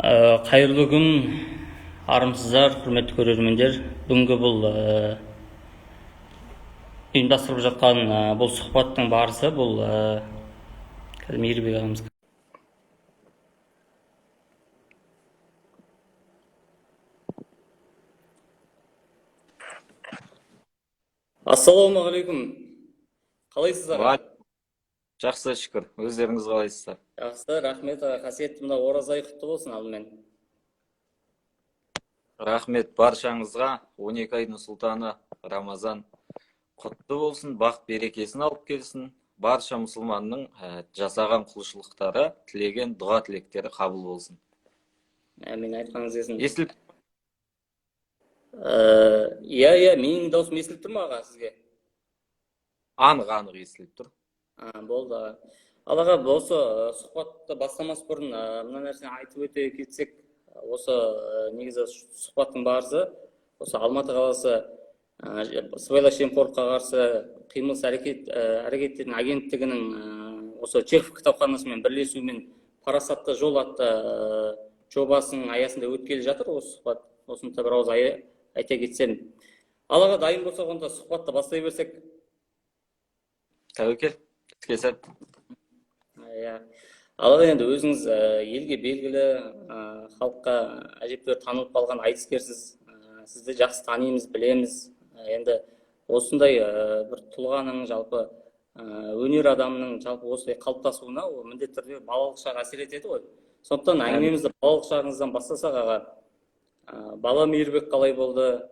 Қайырлы күн, армысыздар, құрметті көрермендер. Бүгінгі бұл ұйымдастырылып жатқан бұл сұхбаттың барысы бұл қазір Мейірбек ағамыз. Ассалаумағалейкум. Қалайсыздар? Жақсы, шүкір. Өздеріңіз қалайсыздар? Жақсы, рахмет. Қасиетті мына ораза айы құтты болсын алдымен. Рахмет баршаңызға. 12 айдың сұлтаны Рамазан құтты болсын, бақыт берекесін алып келсін. Барша мұсылманның жасаған құлшылықтары, тілеген дұға тілектері қабыл болсын. Әмин, айтқаныңыз келсін. Естіліп? Иә, менің даусым естіліп тұр ма аға сізге? Анық естіліп тұр. Болды. Алаға, осы сұхбатты бастамас бұрын мына нәрсені айтып өте кетсек, осы негізі сұхбаттың барысы, осы Алматы қаласы сыбайлас жемқорлыққа қарсы қимыл әрекеттердің агенттігінің осы Чехов кітапханасымен бірлесуімен парасатты жол атты жобасының аясында өткелі жатыр осы сұхбат. Осыны бір ауыз айта кетсем. Алаға, дайын болсақ, онда сұхбатты бастай берсек. Тәуекел, іске сәт. Алаға, енді өзіңіз елге белгілі, халыққа әжептәуір танылып қалған айтыскерсіз. Сізді жақсы танимыз, білеміз. Енді осындай бір тұлғаның, жалпы өнер адамының жалпы осылай қалыптасуына ол міндетті түрде балалық шақ әсер етеді ғой. Сондықтан әңгімемізді балалық шағыңыздан бастасақ аға, бала Мейірбек қалай болды,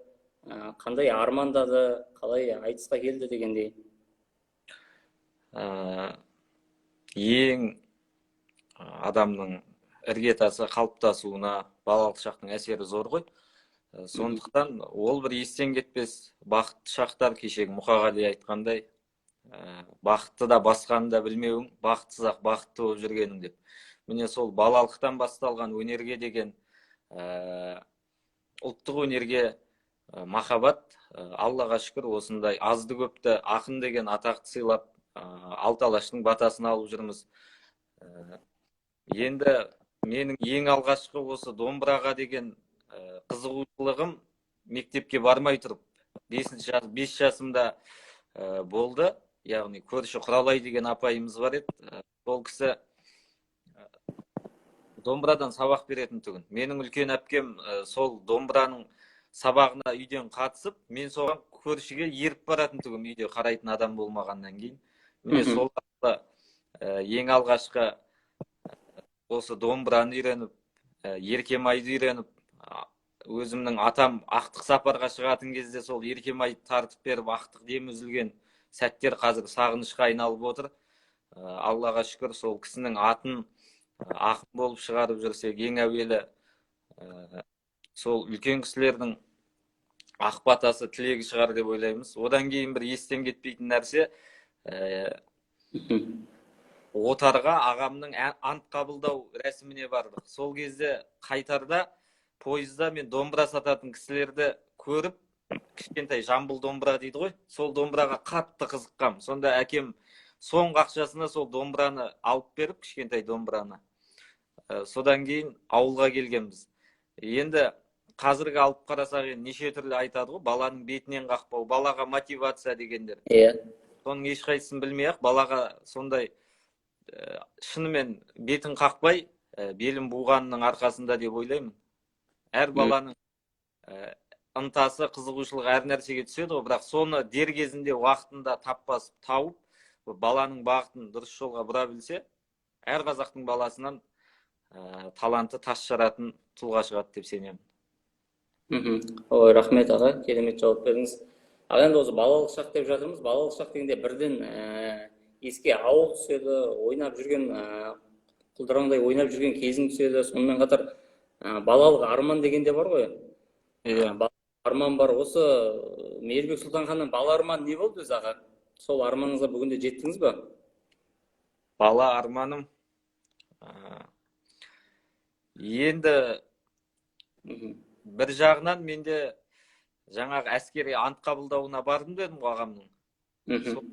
қандай армандады, қалай айтысқа келді дегендей. Ең адамның іргетасы қалыптасуына балалық шақтың әсері зор ғой. Сондықтан ол бір естен кетпес бақытты шақтар, кешегі Мұқағали айтқандай, бақытты да басқаны да білмеуің, бақытсыз-ақ бақытты болып жүргенің деп. Міне сол балалықтан басталған өнерге деген, ұлттық өнерге махаббат, Аллаға шүкір, осындай азды көпті ақын деген атақты сыйлап, алты алаштың батасын алып жүрміз. Енді менің ең алғашқы осы домбыраға деген қызығушылығым мектепке бармай тұрып 5 жасымда болды. Яғни көрші Құралай деген апайымыз бар еді. Сол кісі домбырадан сабақ беретін түгін. Менің үлкен әпкем сол домбыраның сабағына үйден қатысып, мен соған көршіге еріп баратын түгін, үйде қарайтын адам болмағаннан кейін. Міне сол ең алғашқы осы домбыраны үйреніп, еркемайды үйреніп, өзімнің атам ақтық сапарға шығатын кезде сол еркемайды тартып беріп, ақтық дем үзілген сәттер қазір сағынышқа айналып отыр. Аллаға шүкір, сол кісінің атын ақын болып шығарып жүрсек, ең әуелі сол үлкен кісілердің ақ батасы тілегі шығар деп ойлаймыз. Одан кейін бір естен кетпейтін нәрсе, отарға ағамның ант қабылдау рәсіміне бардық. Сол кезде қайтарда пойызда мен домбыра сататын кісілерді көріп, кішкентай жамбыл домбыра дейді ғой, сол домбыраға қатты қызыққам. Сонда әкем соңғы ақшасына сол домбыраны алып беріп, кішкентай домбыраны. Содан кейін ауылға келгенбіз. Енді қазіргі алып қарасақ, неше түрлі айтады ғой, баланың бетінен қақпау, балаға мотивация дегендер. Соның ешқайсысын білмей-ақ, балаға сондай шынымен бетін қақпай, белін буғанның арқасында деп ойлаймын. Әр баланың ынтасы, қызығушылығы әр нәрсеге түседі ғой, бірақ соны дер кезінде уақытында таппасып, тауып, баланың бағытын дұрыс жолға бұра білсе, әр қазақтың баласынан таланты тас жаратын тұлға шығады деп сенемін. Ой, рахмет аға, керемет жауап бердіңіз. Аға, енді осы балалық шақ деп жатырмыз. Балалық шақ дегенде бірден еске ауыл түседі, ойнап жүрген, құлдыраңдай ойнап жүрген кезің түседі. Сонымен қатар балалық арман дегенде бар ғой. Арман бар. Осы Мейірбек Сұлтан ханның бала арманы не болды өзі аға? Сол арманыңызға бүгінде жеттіңіз ба? Бала арманым енді бір жағынан менде жаңағы әскери ант қабылдауына бардым дедім ағамның. Сол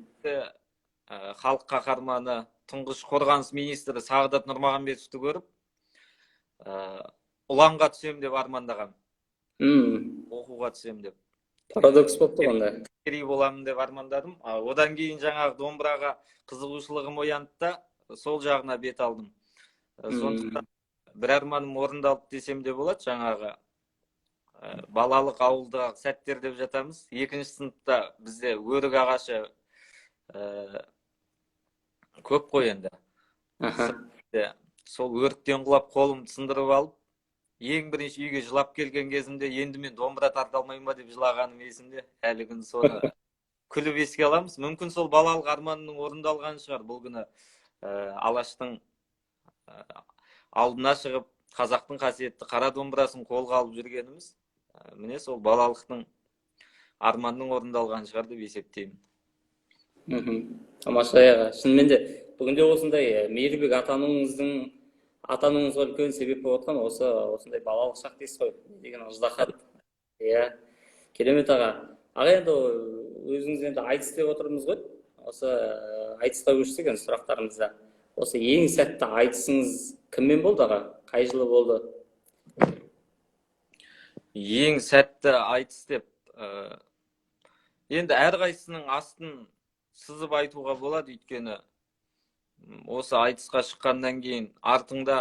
халық қаһарманы, тұңғыш қорғаныс министрі Сағдат Нұрмағамбетовті көріп, ұланға түсем деп армандағам. Мм. Оқуға түсем деп. Парадокс болып тұр онда. Әскери боламын деп армандадым. Одан кейін жаңағы домбыраға қызығушылығым оянды да, сол жағына бет алдым. Сондықтан бір арманым орындалды десем де болады. Жаңағы балалық ауылдағы сәттер деп жатамыз. 2-ші сыныпта бізде өрік ағашы көп қой енді. Сол өріктен құлап қолым сындырып алып, ең бірінші үйге жылап келген кезімде, енді мен домбыра тарта алмаймын ба деп жылағаным есімде. Әлі күн соны күліп еске аламыз. Мүмкін сол балалық арманның орындалған шығар. Бұл күні Алаштың алдына шығып, қазақтың қасиетті қара домбырасын қолға алып жүргеніміз, міне сол балалықтың арманның орындалған шығар деп есептеймін. Тамаша. Шынымен де бүгінде осындай Мейірбек атануыңызға үлкен себеп болып отқан осындай балалық шақ дейсіз ғой, деген ыждахат. Иә, керемет аға. Аға, енді өзіңіз енді айтыс деп отырмыз ғой. Осы айтысқа көшсек енді сұрақтарымызда. Осы ең сәтті айтысыңыз кіммен болды аға? Қай жылы болды? Ең сәтті айтыс деп, енді әрқайсының астын сызып айтуға болады, өйткені осы айтысқа шыққаннан кейін артыңда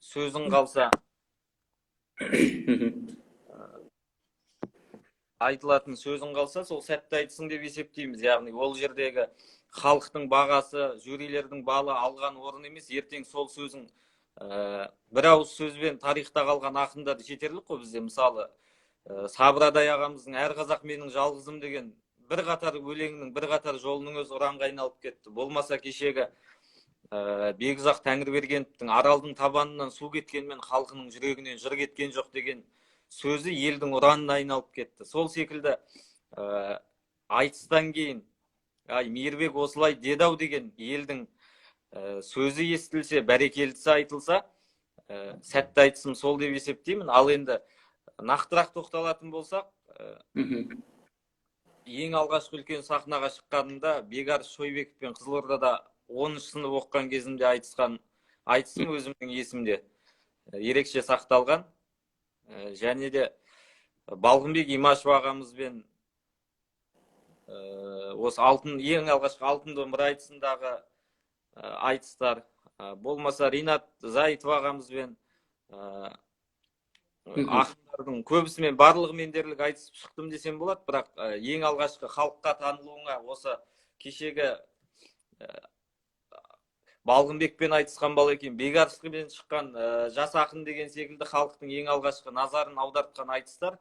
сөзің қалса, айтылатын сөзің қалса, сол сәтті айтысың деп есептейміз. Яғни ол жердегі халықтың бағасы, жюрилердің балы алған орын емес, ертең сол сөзің бір ауыз сөзбен тарихта қалған ақындар жетерлік қой бізде. Мысалы, Сабырадай ағамыздың «Әр қазақ менің жалғызым» деген бір қатар өлеңнің, бір қатар жолының өзі ұранға айналып кетті. Болмаса кешегі Бекзақ Тәңірбергеновтың «Аралдың табанынан су кеткенмен халқының жүрегінен жыр кеткен жоқ» деген сөзі елдің ұранына айналып кетті. Сол секілді айтыстан кейін Мейірбек осылай деді-ау деген елдің сөзі естілсе, бәрекелдісі айтылса, сәтті айтысым сол деп есептеймін. Ал енді нақтырақ тоқталатын болсақ, ең алғашқы үлкен сахнаға шыққанымда Бекарыс Шойбековпен Қызылордада 10-шы сынып оқыған кезімде айтысқан айтысым өзімнің есімде ерекше сақталған. Және де Балғынбек Имашев ағамызбен осы ең алғашқы алтын домбыра айтысындағы айтыстар, болмаса Ринат Заитов ағамызбен ақындардың көбісімен барлығымен дерлік айтысып шықтым десем болады. Бірақ ең алғашқы халыққа танылуыңа осы кешегі Балғынбекпен айтысқан бала екен, Бекарыспен шыққан жас ақын деген секілді халықтың ең алғашқы назарын аудартқан айтыстар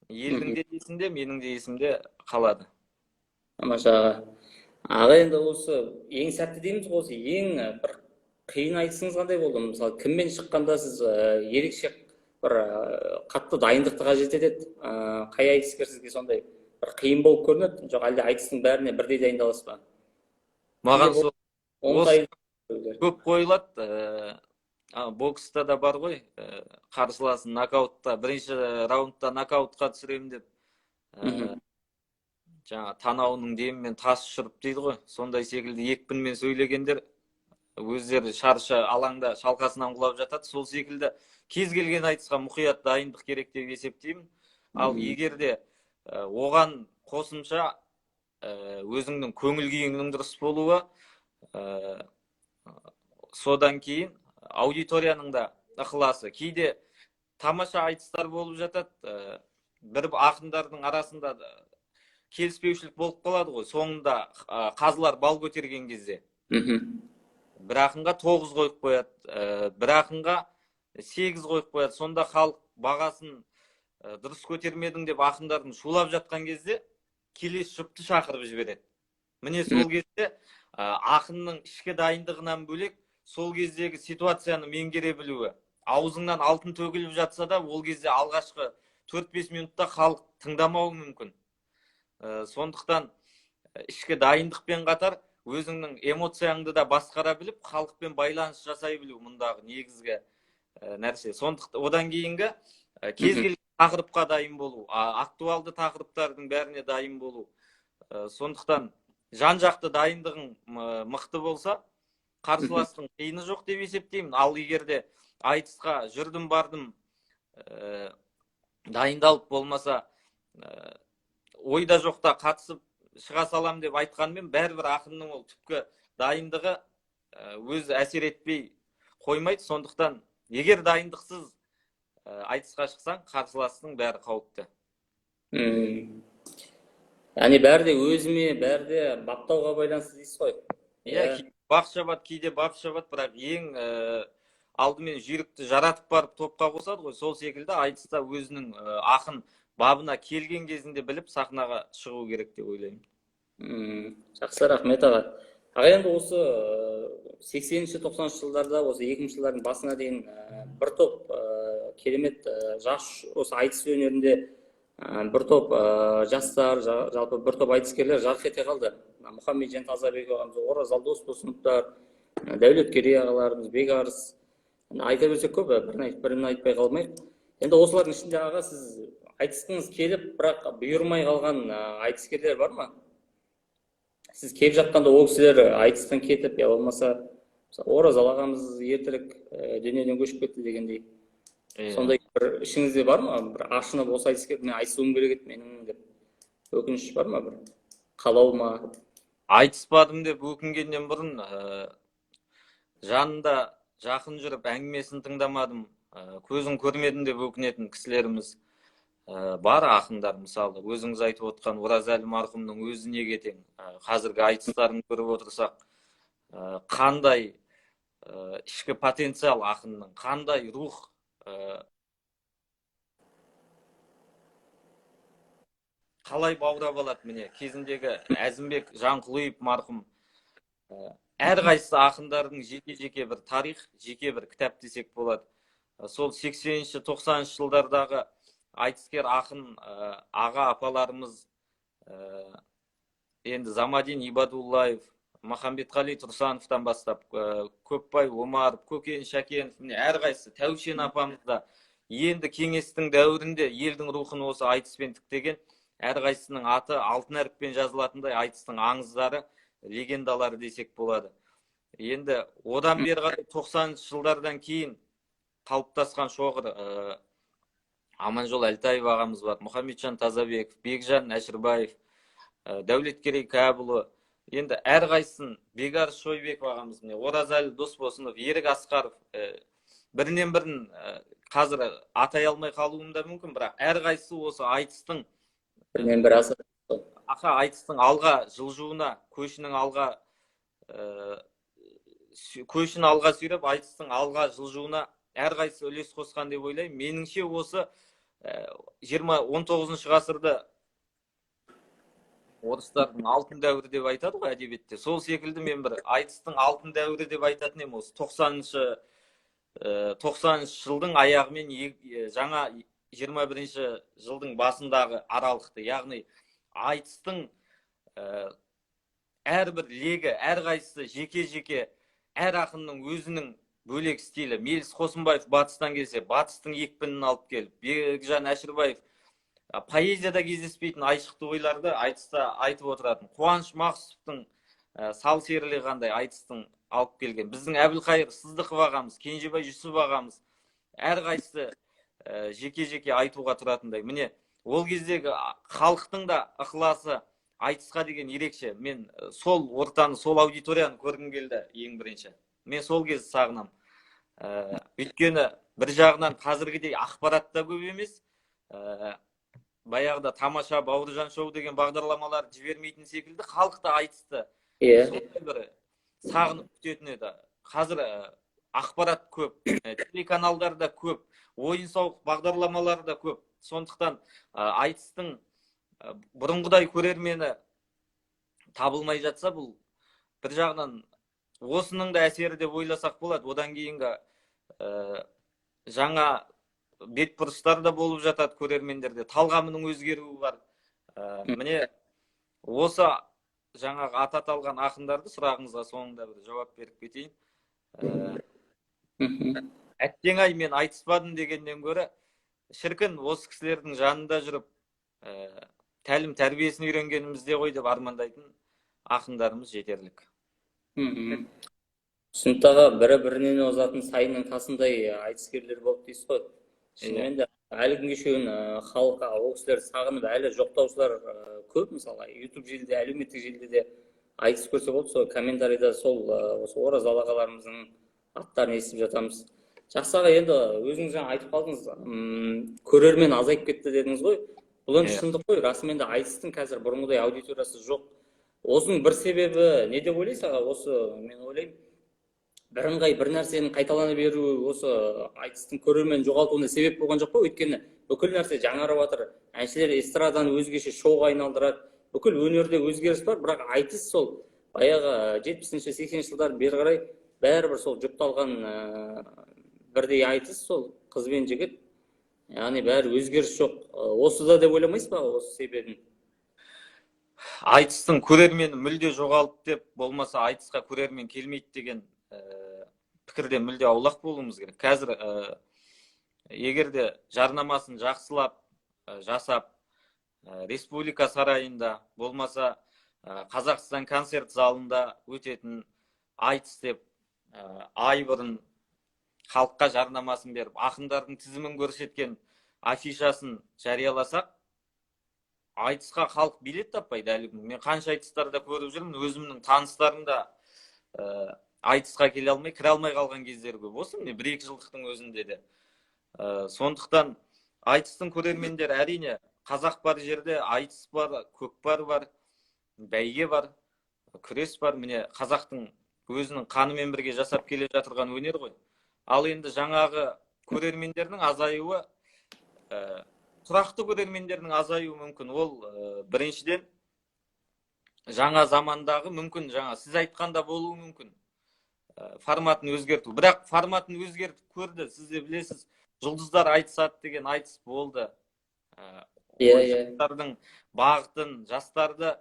елдің де есімде, менің де есімде қалады. Тамаша аға. Аға, енді осы ең сәтті дейміз, осы ең бір қиын айтысыңыз қандай болды? Мысалы, кіммен шыққанда сіз ерекше бір қатты дайындықты қажет етеді? Қай айтыскер сізге сондай бір қиын болып көрінеді? Жоқ, әлде айтыстың бәріне бірдей дайындаласыз ба? Маған сол көп қойылады. Бокста да бар ғой, қарсыласын нокаутта, бірінші раундта нокаутқа түсіремін деп, жаңа танауының демімен тас ұшырып дейді ғой. Сондай секілді екпінмен сөйлегендер өздері шаршы алаңда шалқасынан құлап жатады. Сол секілді кез келген айтысқа мұқият дайындық керек деп есептеймін. Ал егер де оған қосымша өзіңнің көңіл күйіңнің дұрыс болуы, содан кейін аудиторияның да ықыласы. Кейде тамаша айтыстар болып жатады, бір ақындардың арасында келіспеушілік болып қалады ғой. Соңында қазылар бал көтерген кезде бір ақынға 9 қойып қояды, бір ақынға 8 қойып қояды. Сонда халық бағасын дұрыс көтермедің деп ақындардың шулап жатқан кезде келесі жұпты шақырып жібереді. Міне сол кезде ақынның ішкі дайындығынан бөлек сол кездегі ситуацияны меңгере білуі. Аузыңнан алтын төгіліп жатса да, ол кезде алғашқы 4-5 минутта халық тыңдамауы мүмкін. Сондықтан ішкі дайындықпен қатар өзіңнің эмоцияңды да басқара біліп, халықпен байланыс жасай білу мұндағы негізгі нәрсе. Сондықтан одан кейінгі кез келген тақырыпқа дайын болу, актуалды тақырыптардың бәріне дайын болу. Сондықтан жан-жақты дайындығың мықты болса, қарсыластың қиыны жоқ деп есептеймін. Ал егер де айтысқа жүрдім бардым, дайындалып болмаса ойда жоқта қатысып шыға салам деп айтқанмен, бәрібір ақынның ол түпкі дайындығы өзі әсер етпей қоймайды. Сондықтан егер дайындықсыз айтысқа шықсаң, қарсыластың бәрі қауіпті. Яғни бәрі де өзіме, бәрі де баптауға байланысты дейсіз ғой. Иә, кейде бақ шабады, кейде бап шабады, бірақ ең алдымен жүйрікті жаратып барып топқа қосады ғой. Сол секілді айтыста өзінің ақын бабына келген кезінде біліп сахнаға шығу керек деп ойлаймын. Жақсы, рахмет аға. Аға, енді осы 80-90 жылдарда, осы 2000 жылдардың басына дейін бір топ керемет жас осы айтыс өнерінде бір топ жастар, жалпы бір топ айтыскерлер жарқ ете қалды. Мұхамеджан Тазабек ағамыз, Оразалы Досболсыновтар, Дәулеткерей ағаларымыз, Бекарыс, айта берсек көп, бірін айтпай қалмайық. Енді осылардың ішінде аға, сіз айтысқыңыз келіп, бірақ бұйырмай қалған айтыскерлер бар ма? Сіз келіп жатқанда ол кісілер айтыстан кетіп, я болмаса Оразалы ағамыз ертерек дүниеден көшіп кетті дегендей. Сондай бір ішіңізде бар ма? Бір ашынып осы айтыскер, мен айтысуым керек еді менің деп өкініш бар ма, бір қалау ма? Айтыспадым деп өкінгеннен бұрын жанында жақын жүріп әңгімесін тыңдамадым, көзін көрмедім деп өкінетін кісілеріміз бар. Ақындар, мысалы өзіңіз айтып отқан Оразалы марқұмның өзі неге тең. Қазіргі айтыстарын көріп отырсақ, қандай ішкі потенциал ақынның, қандай рух, қалай баурап алады. Міне кезіндегі Әзімбек Жанқұлиев марқұм, әрқайсысы ақындардың жеке бір тарих, жеке бір кітап десек болады. Сол 80-90 жылдардағы айтыскер ақын аға апаларымыз, енді Замадин Ибадуллаев, Махамбетқали Тұрсановтан бастап, Көпбай Омаров, Көкен Шәкенов, әрқайсысы, Тәушен апамыз да енді кеңестің дәуірінде елдің рухын осы айтыспен тіктеген, әрқайсысының аты алтын әріппен жазылатындай айтыстың аңыздары, легендалары десек болады. Енді одан бері қарай 90 жылдардан кейін қалыптасқан шоғыр Аманжол Әлтаев ағамыз бар, Мұхамеджан Тазабеков, Бекжан Әшірбаев, Дәулеткерей Кәбұлы, енді әрқайсысын, Бекарыс Шойбеков ағамыз, Оразалы Досболсынов, Ерік Асқаров, бірінен бірін қазір атай алмай қалуым да мүмкін, бірақ әрқайсысы осы айтыстың бірінен бірі айтыстың алға жылжуына, көшін алға сүйреп, айтыстың алға жылжуына әрқайсысы үлес қосқан деп ойлаймын. Меніңше осы 19 ғасырда орыстардың алтын дәуірі деп айтады ғой әдебиетте. Сол секілді мен бір айтыстың алтын дәуірі деп айтатын едім. Осы 90 жылдың аяғы мен жаңа 21 жылдың басындағы аралықты, яғни айтыстың әрбір легі, әрқайсысы жеке-жеке, әр ақынның өзінің бөлек стилі. Меліс Қосынбаев батыстан келсе, батыстың екпінін алып келіп, Бекжан Әшірбаев поэзияда кездеспейтін айшықты ойларды айтыста айтып отыратын. Қуаныш Мақсұтовтың сал серілі қандай айтыстың алып келген. Біздің Әбілқайыр Сыздықов ағамыз, Кенжебай Жүсіп ағамыз, әрқайсысы жеке-жеке айтуға тұратындай. Міне, ол кездегі халықтың да ықыласы айтысқа деген ерекше. Мен сол ортаны, сол аудиторияны көргім келді ең бірінші. Мен сол кезде сағынам. Өйткені бір жағынан қазіргідей ақпарат та көп емес. Баяғыда тамаша Бауыржан шоу деген бағдарламалар жібермейтін секілді, халықта айтысты. Сондай бір сағынып күтетін еді. Қазір ақпарат көп, телеканалдарда көп, ойын-сауық бағдарламалары да көп. Сондықтан айтыстың бұрынғыдай көрермені табылмай жатса, бұл бір жағынан осының да әсері деп ойласақ болады. Одан кейінгі жаңа бетбұрыстар да болып жатады көрермендерде. Талғамының өзгеруі бар. Міне, осы жаңағы аты аталған ақындарды сұрағыңызға соңында бір жауап беріп кетейін. Әттең-ай, мен айтыспадым дегеннен гөрі, шіркін осы кісілердің жанында жүріп, тәлім тәрбиесін үйренгенімізде ғой деп армандайтын ақындарымыз жетерлік. Түсінікті аға, бірі-бірінен озатын сайынның қасындай айтыскерлер болып дейсіз ғой. шынымен де әлі күнге шейін халық ол кісілерді сағынып әлі жоқтаушылар көп. Мысалы YouTube желіде, әлеуметтік желіде де айтыс көрсе болды, сол комментарийда сол осы оразалы ағаларымыздың аттарын естіп жатамыз. Жақсы аға, енді өзіңіз жаңа айтып қалдыңыз, көрермен азайып кетті дедіңіз ғой. Бұл енді шындық қой, расымен де айтыстың қазір бұрынғыдай аудиториясы жоқ. Осының бір себебі не деп ойлайсыз аға? Осы мен ойлаймын, бірыңғай бір нәрсенің қайталана беруі осы айтыстың көрермен жоғалтуына себеп болған жоқ па? Өйткені бүкіл нәрсе жаңарып жатыр. Әншілер эстраданы өзгеше шоуға айналдырады. Бүкіл өнерде өзгеріс бар, бірақ айтыс сол баяғы 70-ші 80-ші жылдар бері қарай бәрібір сол жұпталған бірдей айтыс, сол қыз бен жігіт. Яғни бәрі өзгеріс жоқ. Осы да деп ойламайсыз ба, осы себебін? Айтыстың көрермені мүлде жоғалып деп, болмаса айтысқа көрермен келмейді деген пікірден мүлде аулақ болуымыз керек. Қазір егерде жарнамасын жақсылап жасап, республика сарайында, болмаса Қазақстан концерт залында өтетін айтыс деп ай бұрын халыққа жарнамасын беріп, ақындардың тізімін көрсеткен афишасын жарияласақ, айтысқа халық билет таппайды әлі күнге. Мен қанша айтыстарда көріп жүрмін, өзімнің таныстарым да айтысқа келе алмай, кіре алмай қалған кездер көп. Осы міне 1-2 жылдықтың өзінде де. Сондықтан айтыстың көрермендері әрине қазақ бар жерде айтыс бар, көкпар бар, бәйге бар, күрес бар. Міне қазақтың өзінің қанымен бірге жасап келе жатырған өнер ғой. Ал енді жаңағы көрермендердің азаюы, тұрақты көрермендердің азаюы мүмкін. Ол біріншіден жаңа замандағы мүмкін, жаңа сіз айтқанда болуы мүмкін. Форматын өзгерту. Бірақ форматын өзгертіп көрді. Сіз де білесіз, жұлдыздар айтысады деген айтыс болды. Жастардың бағытын, жастарды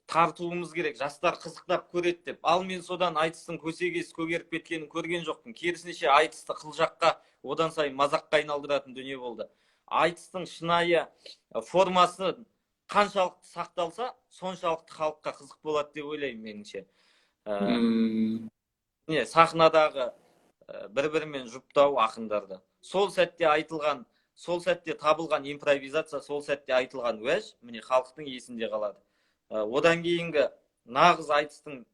тартуымыз керек. Жастар қызықтап көреді деп. Ал мен содан айтыстың көсегесі көгеріп кеткенін көрген жоқпын. Керісінше айтысты қылжаққа, одан сайын мазаққа айналдыратын дүние болды. Айтыстың шынайы формасы қаншалықты сақталса, соншалықты халыққа қызық болады деп ойлаймын меніңше. Сахнадағы бір-бірімен жұптау ақындарды. Сол сәтте айтылған, сол сәтте табылған импровизация, сол сәтте айтылған уәж, міне халықтың есінде қалады. Одан кейінгі нағыз айтыстың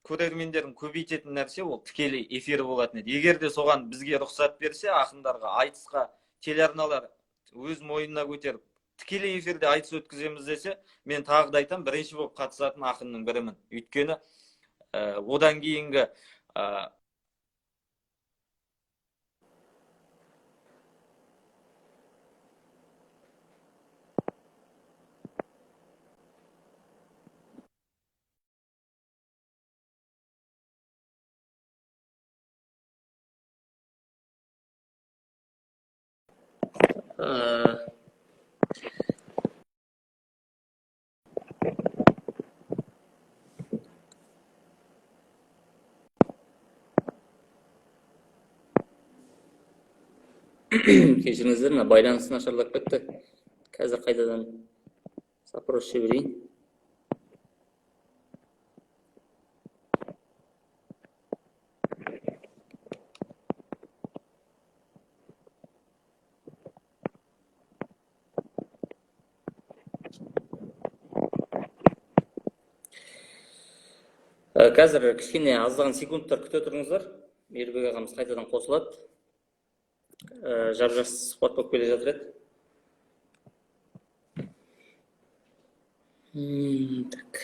көрермендерін көбейтетін нәрсе ол тікелей эфирі болатын еді. Егер де соған бізге рұқсат берсе, ақындарға, айтысқа телеарналар өз мойнына көтеріп, тікелей эфирде айтыс өткіземіз десе, мен тағы да айтам, бірінші болып қатысатын ақынның бірімін. Өйткені одан кейінгі кешіріңіздер, байланыс нашарлап кетті. Қазір қайтадан запрос жіберейін. Қазір кішкене аздаған секундтар күте тұрыңыздар. Мейірбек ағамыз қайтадан қосылады. Жап-жас сұхбат болып келе жатыр еді. Так.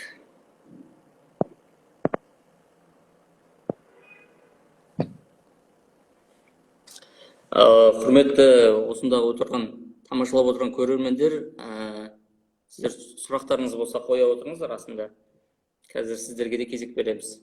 Құрметті осындағы отырған, тамашалап отырған көрермендер, сіздер сұрақтарыңыз болса қоя отырыңыздар расында. Қазір сіздерге де кезек береміз.